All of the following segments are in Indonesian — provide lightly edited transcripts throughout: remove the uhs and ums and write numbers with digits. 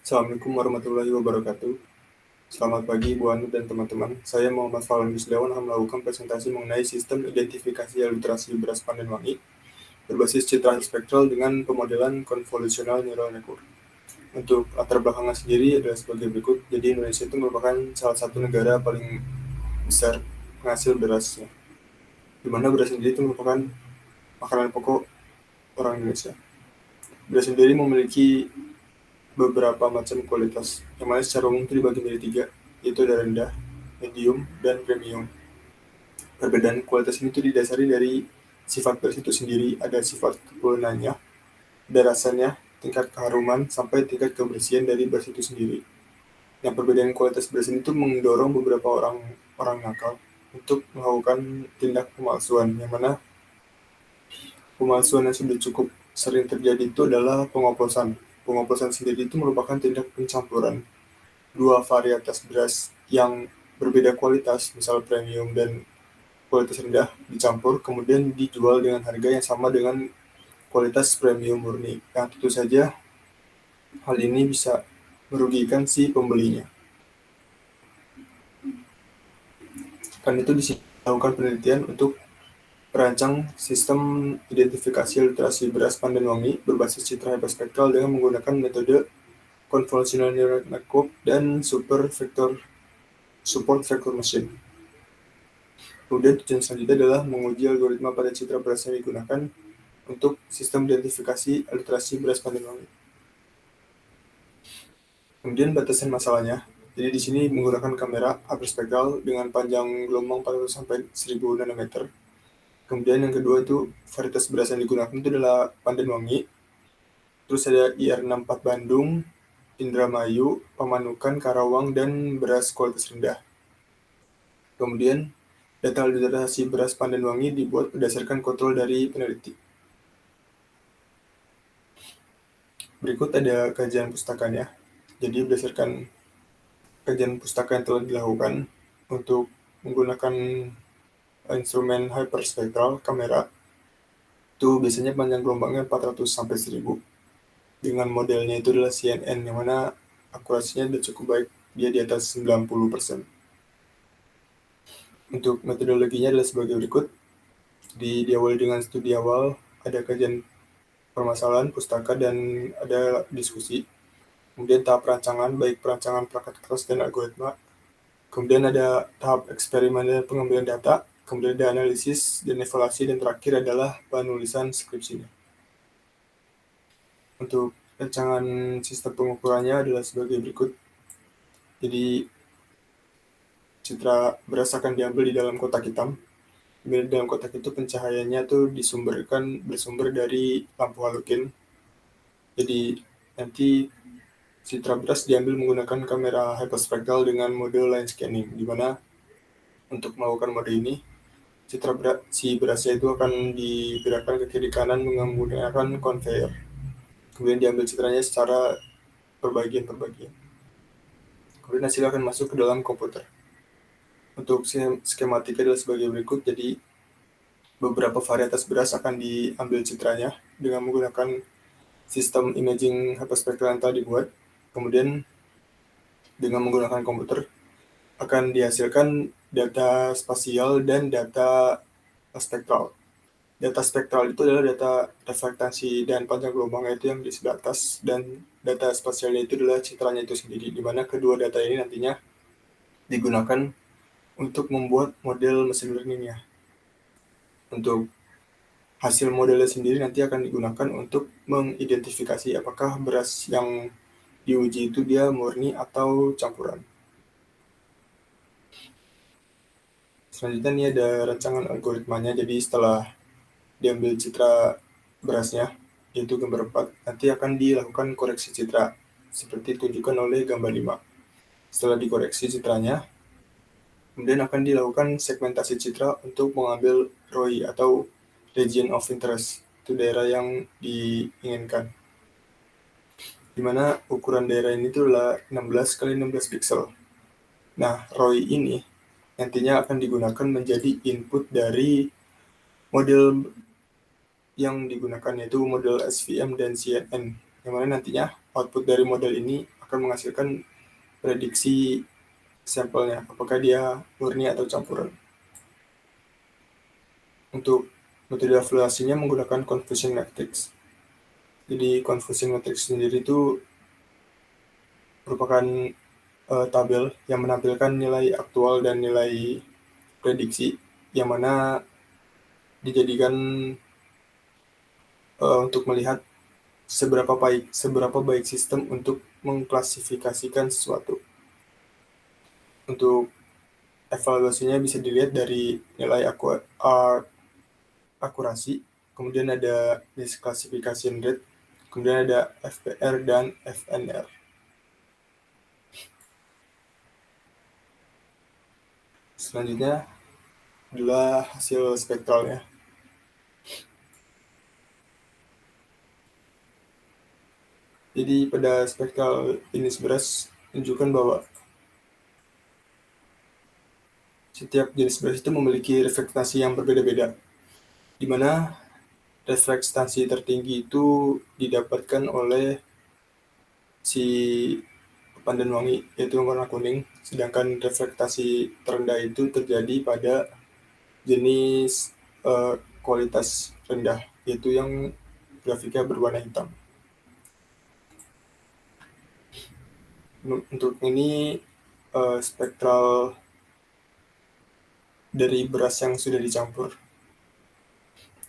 Assalamualaikum warahmatullahi wabarakatuh. Selamat pagi Bu Anu dan teman-teman. Saya Muhammad Fahlan Yusdawan akan melakukan presentasi mengenai sistem identifikasi literasi beras panen wangi berbasis citra spektral dengan pemodelan konvolusional neural network. Untuk latar belakangnya sendiri adalah sebagai berikut. Jadi Indonesia itu merupakan salah satu negara paling besar penghasil berasnya, di mana beras sendiri itu merupakan makanan pokok orang Indonesia. Beras sendiri memiliki beberapa macam kualitas, yang mana secara umum itu dibagi menjadi tiga, yaitu ada rendah, medium, dan premium. Perbedaan kualitas ini tuh didasari dari sifat beras itu sendiri, ada sifat kepulauannya, ada rasanya, tingkat keharuman, sampai tingkat kebersihan dari beras itu sendiri. Yang perbedaan kualitas beras ini tuh mendorong beberapa orang nakal untuk melakukan tindak pemalsuan, yang mana pemalsuan yang sudah cukup sering terjadi itu adalah pengoplosan. Pengoplosan sendiri itu merupakan tindak pencampuran dua varietas beras yang berbeda kualitas, misal premium dan kualitas rendah, dicampur kemudian dijual dengan harga yang sama dengan kualitas premium murni. Nah, tentu saja hal ini bisa merugikan si pembelinya. Karena itu dilakukan penelitian untuk merancang sistem identifikasi literasi beras pandan wangi berbasis citra hyperspektral dengan menggunakan metode convolutional neural network dan support vector machine. Kemudian tujuan selanjutnya adalah menguji algoritma pada citra beras yang digunakan untuk sistem identifikasi literasi beras pandan wangi. Kemudian batasan masalahnya. Jadi di sini menggunakan kamera hyperspektral dengan panjang gelombang 400 sampai 1000 nanometer. Kemudian yang kedua itu varietas beras yang digunakan itu adalah pandan wangi. Terus ada IR64 Bandung, Indramayu, Pamanukan, Karawang, dan beras kualitas rendah. Kemudian data literasi beras pandan wangi dibuat berdasarkan kontrol dari peneliti. Berikut ada kajian pustakanya. Jadi berdasarkan kajian pustaka yang telah dilakukan untuk menggunakan instrumen hyperspektral kamera, itu biasanya panjang gelombangnya 400 sampai 1000. Dengan modelnya itu adalah CNN, yang mana akurasinya sudah cukup baik, dia di atas 90%. Untuk metodologinya adalah sebagai berikut. Diawali dengan studi awal, ada kajian permasalahan pustaka dan ada diskusi. Kemudian tahap perancangan, baik perancangan perangkat keras dan algoritma. Kemudian ada tahap eksperimen dan pengambilan data, kemudian ada analisis dan evaluasi, dan terakhir adalah penulisan skripsinya. Untuk rancangan sistem pengukurannya adalah sebagai berikut. Jadi citra beras akan diambil di dalam kotak hitam. Di dalam kotak itu pencahayaannya tuh bersumber dari lampu halogen. Jadi nanti citra beras diambil menggunakan kamera hyperspektral dengan mode line scanning, di mana untuk melakukan mode ini, citra si berasnya itu akan digerakkan ke kiri kanan menggunakan conveyor. Kemudian diambil citranya secara perbagian-perbagian. Kemudian hasilnya akan masuk ke dalam komputer. Untuk skematika adalah sebagai berikut. Jadi beberapa varietas beras akan diambil citranya dengan menggunakan sistem imaging hyperspektral yang telah dibuat. Kemudian dengan menggunakan komputer akan dihasilkan data spasial dan data spektral. Data spektral itu adalah data reflektasi dan panjang gelombangnya itu yang di sebelah atas, dan data spasialnya itu adalah citranya itu sendiri, di mana kedua data ini nantinya digunakan untuk membuat model mesin learning-nya. Untuk hasil modelnya sendiri nanti akan digunakan untuk mengidentifikasi apakah beras yang diuji itu dia murni atau campuran. Selanjutnya ini ada rancangan algoritmanya. Jadi setelah diambil citra berasnya, yaitu gambar 4, nanti akan dilakukan koreksi citra seperti ditunjukkan oleh gambar 5. Setelah dikoreksi citranya, kemudian akan dilakukan segmentasi citra untuk mengambil ROI atau region of interest, itu daerah yang diinginkan, di mana ukuran daerah ini itu adalah 16 kali 16 pixel. Nah, ROI ini nantinya akan digunakan menjadi input dari model yang digunakan, yaitu model SVM dan CNN, yang mana nantinya output dari model ini akan menghasilkan prediksi sampelnya, apakah dia murni atau campuran. Untuk metode evaluasinya menggunakan confusion matrix. Jadi confusion matrix sendiri itu merupakan tabel yang menampilkan nilai aktual dan nilai prediksi, yang mana dijadikan untuk melihat seberapa baik sistem untuk mengklasifikasikan sesuatu. Untuk evaluasinya bisa dilihat dari nilai akurasi, kemudian ada misclassification rate, kemudian ada FPR dan FNR. Selanjutnya adalah hasil spektralnya. Jadi pada spektral jenis beras menunjukkan bahwa setiap jenis beras itu memiliki reflektasi yang berbeda-beda, di mana reflektasi tertinggi itu didapatkan oleh si pandan wangi, yaitu warna kuning, sedangkan reflektasi terendah itu terjadi pada jenis kualitas rendah, yaitu yang grafiknya berwarna hitam. Untuk ini spektral dari beras yang sudah dicampur.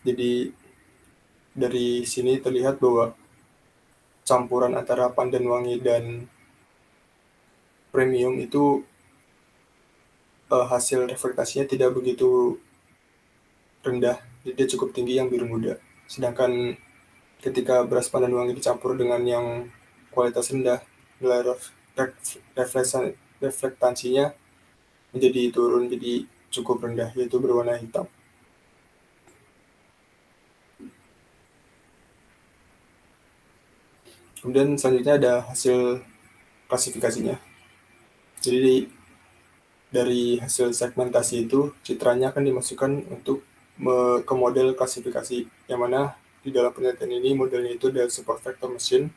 Jadi dari sini terlihat bahwa campuran antara pandan wangi dan premium itu hasil reflektasinya tidak begitu rendah, jadi dia cukup tinggi yang biru muda. Sedangkan ketika beras pandan wangi dicampur dengan yang kualitas rendah, nilai reflektansinya menjadi turun, jadi cukup rendah, yaitu berwarna hitam. Kemudian selanjutnya ada hasil klasifikasinya. Jadi dari hasil segmentasi itu, citranya akan dimasukkan untuk ke model klasifikasi, yang mana di dalam penelitian ini modelnya itu ada support vector machine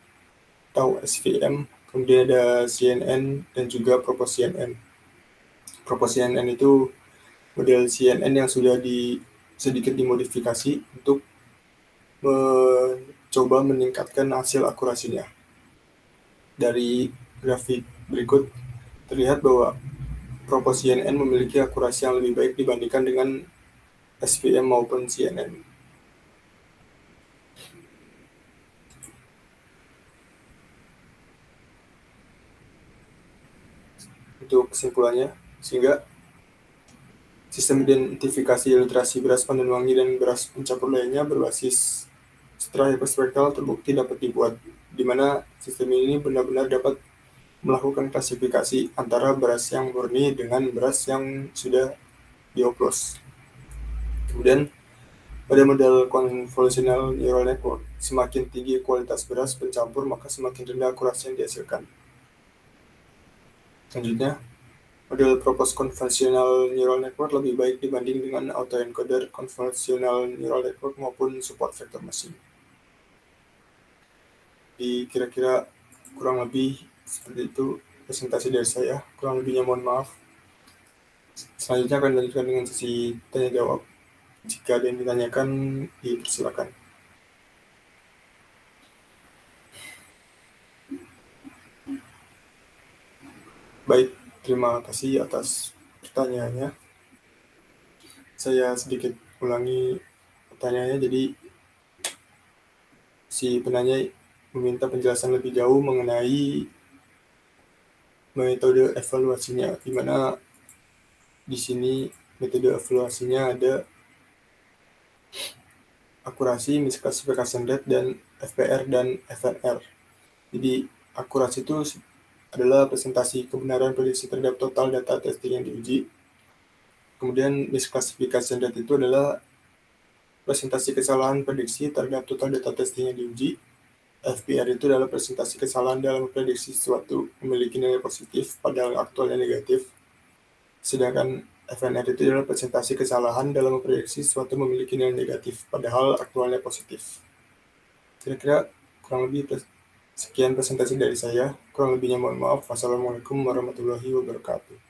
atau SVM, kemudian ada CNN dan juga propos CNN. Propos CNN itu model CNN yang sudah sedikit dimodifikasi untuk mencoba meningkatkan hasil akurasinya. Dari grafik berikut terlihat bahwa propos CNN memiliki akurasi yang lebih baik dibandingkan dengan SVM maupun CNN. Untuk kesimpulannya, sehingga sistem identifikasi literasi beras pandan wangi dan beras pencampur lainnya berbasis setelah hiperspektral terbukti dapat dibuat, di mana sistem ini benar-benar dapat melakukan klasifikasi antara beras yang murni dengan beras yang sudah dioplos. Kemudian pada model convolutional neural network, semakin tinggi kualitas beras pencampur, maka semakin rendah akurasi yang dihasilkan. Selanjutnya, model proposed convolutional neural network lebih baik dibanding dengan autoencoder convolutional neural network maupun support vector machine. Di kira-kira kurang lebih seperti itu presentasi dari saya. Kurang lebihnya mohon maaf. Selanjutnya akan dilanjutkan dengan sesi tanya jawab. Jika ada yang ditanyakan, dipersilakan. Baik, terima kasih atas pertanyaannya. Saya sedikit ulangi pertanyaannya. Jadi si penanya meminta penjelasan lebih jauh mengenai metode evaluasinya, di mana di sini metode evaluasinya ada akurasi, misclassification rate, dan FPR dan FNR. Jadi akurasi itu adalah presentasi kebenaran prediksi terhadap total data testing yang diuji. Kemudian misclassification rate itu adalah presentasi kesalahan prediksi terhadap total data testing yang diuji. FPR itu adalah presentasi kesalahan dalam prediksi sesuatu memiliki nilai positif padahal aktualnya negatif. Sedangkan FNR itu adalah presentasi kesalahan dalam memprediksi sesuatu memiliki nilai negatif padahal aktualnya positif. Kira-kira kurang lebih Sekian presentasi dari saya, kurang lebihnya mohon maaf. Wassalamualaikum warahmatullahi wabarakatuh.